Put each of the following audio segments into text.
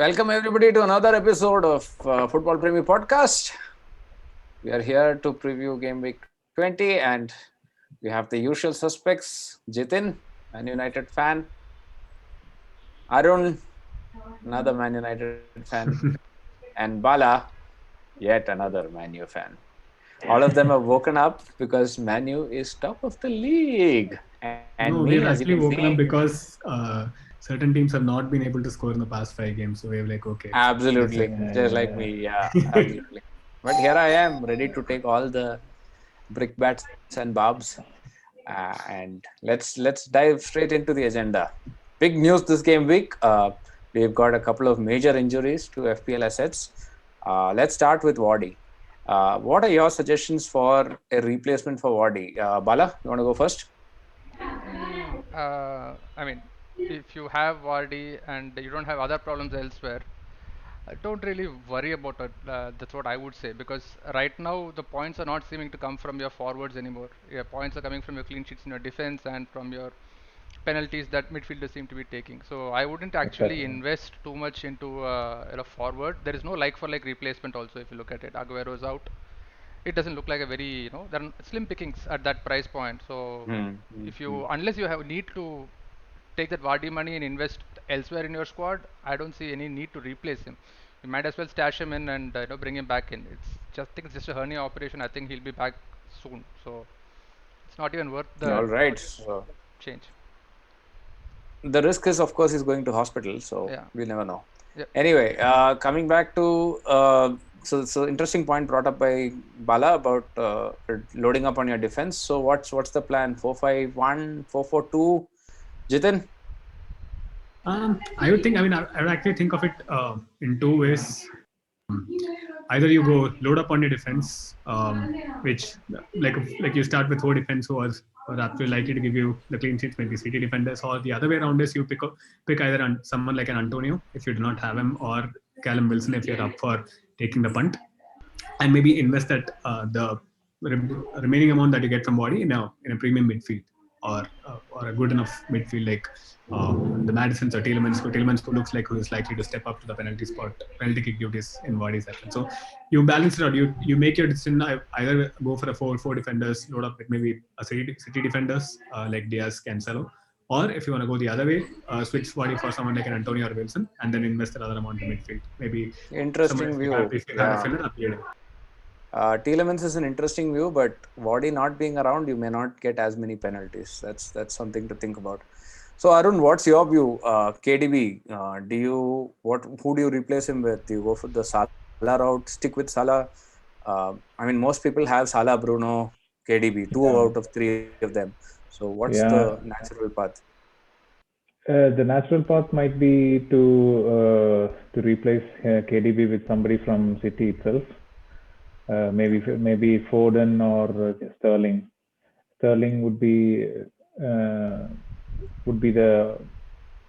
Welcome everybody to another episode of Football Premier Podcast. We are here to preview game week 20 and we have the usual suspects: Jitin, Man United fan; Arun, another Man United fan; and Bala, yet another Man U fan. All of them have woken up because Man U is top of the league. And me, No, as you we've can actually see, woken up because certain teams have not been able to score in the past 5 games. So we're like, okay, let's absolutely, like, just like me, yeah, absolutely. But here I am, ready to take all the brickbats and bobs. And let's dive straight into the agenda. Big news this game week. We've got a couple of major injuries to FPL assets. Let's start with Wardy. What are your suggestions for a replacement for Wardy? Bala, you want to go first? I mean, if you have Vardy and you don't have other problems elsewhere, don't really worry about it. That's what I would say because right now the points are not seeming to come from your forwards anymore. Your points are coming from your clean sheets in your defense and from your penalties that midfielders seem to be taking. So I wouldn't actually Exactly. invest too much into forward. There is no like for like replacement also if you look at it. Aguero is out. It doesn't look like a very there are slim pickings at that price point. So Hmm. if you unless you have need to take that Vardy money and invest elsewhere in your squad, I don't see any need to replace him. You might as well stash him in and bring him back in. It's just think it's just a hernia operation. I think he'll be back soon. So it's not even worth the All right. So change. the risk is, of course, he's going to hospital, so Yeah. we'll never know. Yep. Anyway, coming back to so interesting point brought up by Bala about loading up on your defense. So what's the plan? 4-5-1, 4-4-2. Jitin? I would think, I would actually think of it in two ways. Either you go load up on your defense, which like you start with four defense who are actually likely to give you the clean sheets, maybe City defenders, or the other way around is you pick either someone like an Antonio if you do not have him, or Callum Wilson if you're up for taking the punt, and maybe invest that the remaining amount that you get from Body in a premium midfield or a good enough midfield like the Madisons or Tielemans, who looks like who is likely to step up to the penalty kick duties in Vardy's absence. So you balance it out. You make your decision. Either go for a 4-4 defenders, load up with maybe a city defenders like Diaz, Cancelo, or if you want to go the other way, switch Vardy for someone like an Antonio or Wilson, and then invest another amount in midfield. Maybe someone Interesting view. if you have a Yeah. filler, upgrade him. Tielemans is an interesting view, but Wardy not being around, you may not get as many penalties. That's something to think about. So Arun, what's your view? KDB, do you who do you replace him with? Do you go for the Salah route? Stick with Salah? I mean, most people have Salah, Bruno, KDB, two Yeah. out of three of them. So what's the Yeah. natural path? The natural path might be to replace KDB with somebody from City itself. Maybe Foden or Sterling. Sterling uh, would be the,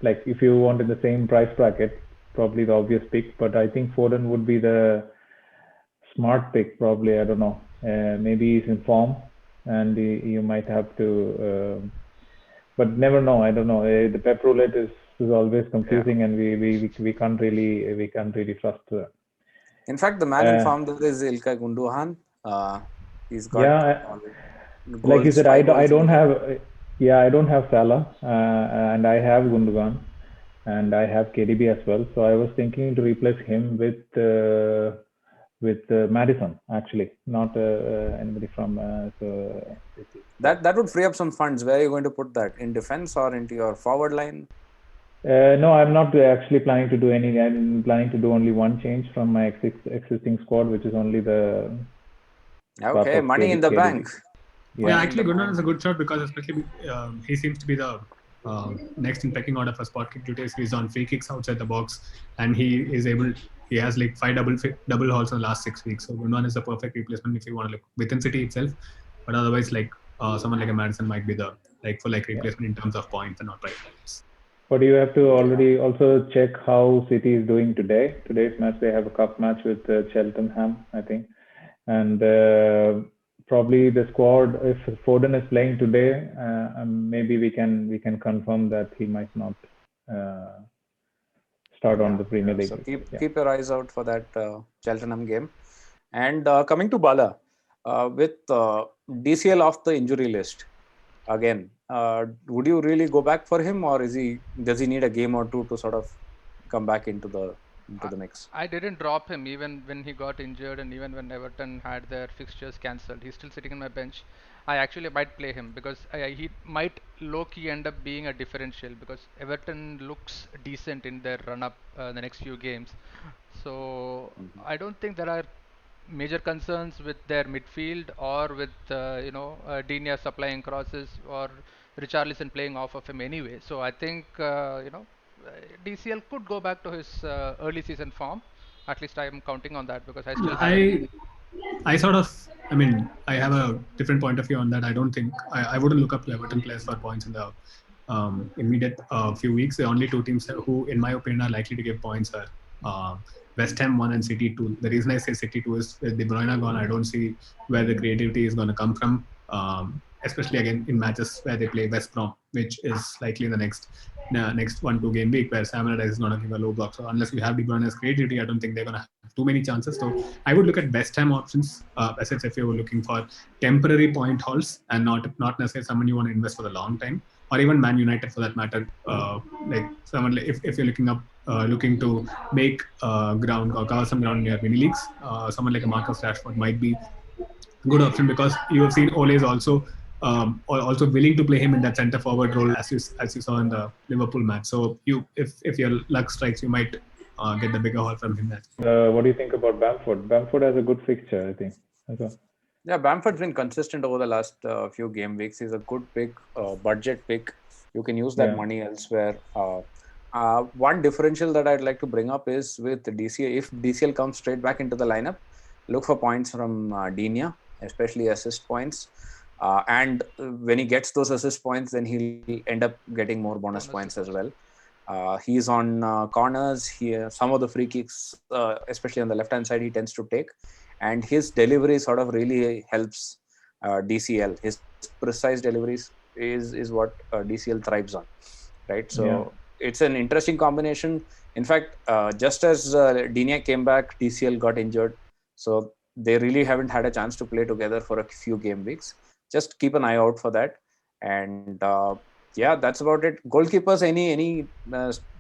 like, if you want in the same price bracket, probably the obvious pick. But I think Foden would be the smart pick. Probably, I don't know. Maybe he's in form, and you might have to. But never know. I don't know. The pep roulette is always Yeah. confusing, and we can't really trust. In fact, the man in Uh, form there is Ilkay Gundogan. He's got yeah, like you goals, said, 5 goals I in the don't game. have. Yeah, I don't have Salah, and I have Gundogan, and I have KDB as well. So I was thinking to replace him with Madison, actually, not anybody from City. So That would free up some funds. Where are you going to put that? In defense or into your forward line? no, I'm not actually planning to do any. I'm planning to do only one change from my existing squad, which is only the swap Okay, of money in the KDB. bank. Yeah, Yeah. Money in the actually, Gundogan is bank. a good shot because especially he seems to be the next in pecking order for spot kick duties. He's on free kicks outside the box, and he is able. He has like five double hauls in the last 6 weeks. So Gundogan is the perfect replacement if you want to look within City itself. But otherwise, like someone like a Madison might be the like for like Yeah. replacement in terms of points and not price values. But you have to already also check how City is doing today. Today's match, they have a cup match with Cheltenham, I think, and probably the squad. If Foden is playing today, maybe we can confirm that he might not uh, start on the Premier League. So keep your eyes out for that Cheltenham game. And coming to Bala, with DCL off the injury list again, would you really go back for him, or does he need a game or two to sort of come back into the mix? I didn't drop him even when he got injured, and even when Everton had their fixtures cancelled. He's still sitting on my bench. I actually might play him because he might low-key end up being a differential, because Everton looks decent in their run-up the next few games. So I don't think there are major concerns with their midfield, or with Digne supplying crosses, or Richarlison playing off of him anyway. So I think DCL could go back to his early season form. At least I am counting on that, because I still have him. I have a different point of view on that. I don't think I wouldn't look up to Everton players for points in the immediate few weeks. The only two teams who, in my opinion, are likely to give points are West Ham 1 and City 2. The reason I say City 2 is with De Bruyne gone, I don't see where the creativity is going to come from, especially again in matches where they play West Brom, which is likely in the next 1-2 game week, where Sam Allardyce is going to give a low block. So unless you have De Bruyne's creativity, I don't think they're going to have too many chances. So I would look at West Ham options, as if you were looking for temporary point hauls and not necessarily someone you want to invest for the long time, or even Man United for that matter. Like someone, if you're looking to make ground or cover some ground in your mini leagues, someone like a Marcus Rashford might be a good option, because you have seen Ole is also willing to play him in that centre forward role, as you saw in the Liverpool match. So if your luck strikes, you might get the bigger haul from him. What do you think about Bamford? Bamford has a good fixture, I think. Yeah, Bamford's been consistent over the last few game weeks. He's a good pick, budget pick. You can use that money elsewhere. One differential that I'd like to bring up is with DCL. If DCL comes straight back into the lineup, look for points from Digne, especially assist points. And when he gets those assist points, then he'll end up getting more bonus points as well. He's on corners here. Some of the free kicks, especially on the left-hand side, he tends to take. And his delivery sort of really helps DCL. His precise deliveries is what DCL thrives on, right? So it's an interesting combination. In fact, just as Digne came back, DCL got injured. So they really haven't had a chance to play together for a few game weeks. Just keep an eye out for that. And that's about it. Goalkeepers, any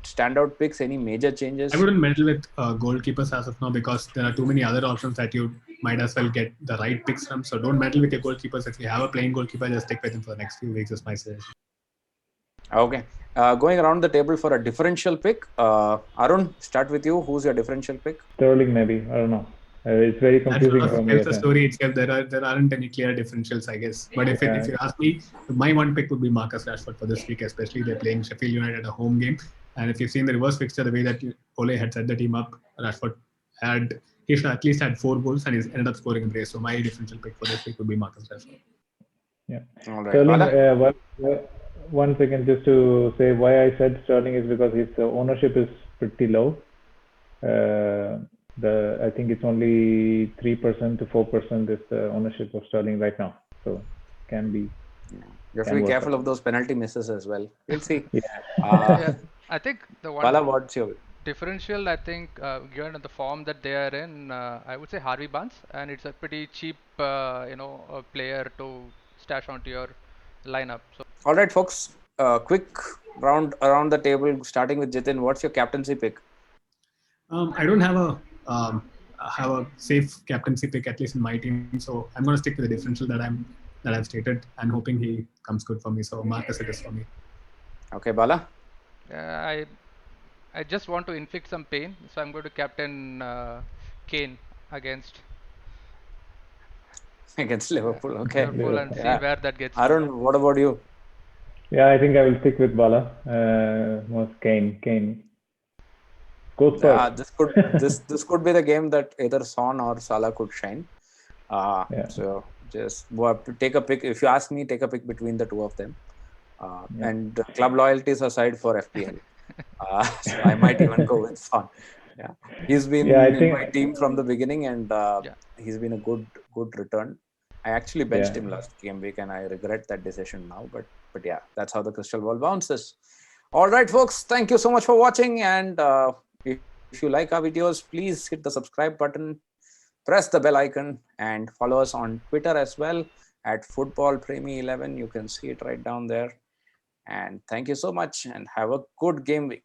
standout picks, any major changes? I wouldn't meddle with goalkeepers as of now, because there are too many other options that you might as well get the right picks from. So don't meddle with your goalkeepers. If you have a playing goalkeeper, just stick with him for the next few weeks, is my suggestion. Okay. Going around the table for a differential pick. Arun, start with you. Who's your differential pick? Sterling, maybe. I don't know. It's very confusing for me. That's the story itself. There aren't any clear differentials, I guess. But if you ask me, my one pick would be Marcus Rashford for this week, especially they're playing Sheffield United at a home game. And if you've seen the reverse fixture, the way that Ole had set the team up, Rashford he should at least had 4 goals, and he's ended up scoring a brace. So my differential pick for this week would be Marcus Rashford. Yeah. All right. Sterling, one second, just to say why I said Sterling is because his ownership is pretty low. I think it's only 3% to 4% is the ownership of Sterling right now. So can be. You have to be careful of those penalty misses as well. We'll see. I think the one Bala, what's your differential, I think, given the form that they are in, I would say Harvey Barnes, and it's a pretty cheap, player to stash onto your lineup. So. All right, folks. Quick round around the table, starting with Jitin. What's your captaincy pick? I don't have a safe captaincy pick, at least in my team. So I'm going to stick with the differential that I've stated, and hoping he comes good for me. So Marcus it is for me. Okay, Bala. I just want to inflict some pain, so I'm going to captain Kane against Liverpool. Okay. Liverpool, and see where that gets. Arun, what about you? Yeah, I think I will stick with Bala. Kane. Go Spurs. This could be the game that either Son or Salah could shine. So just take a pick. If you ask me, take a pick between the two of them. And club loyalties aside for FPL. So I might even go with Son. Yeah, he's been in my team from the beginning, and he's been a good return. I actually benched him last game week, and I regret that decision now. But yeah, that's how the crystal ball bounces. All right, folks. Thank you so much for watching, and If you like our videos, please hit the subscribe button, press the bell icon, and follow us on Twitter as well at FootballPremi11. You can see it right down there. And thank you so much and have a good game week.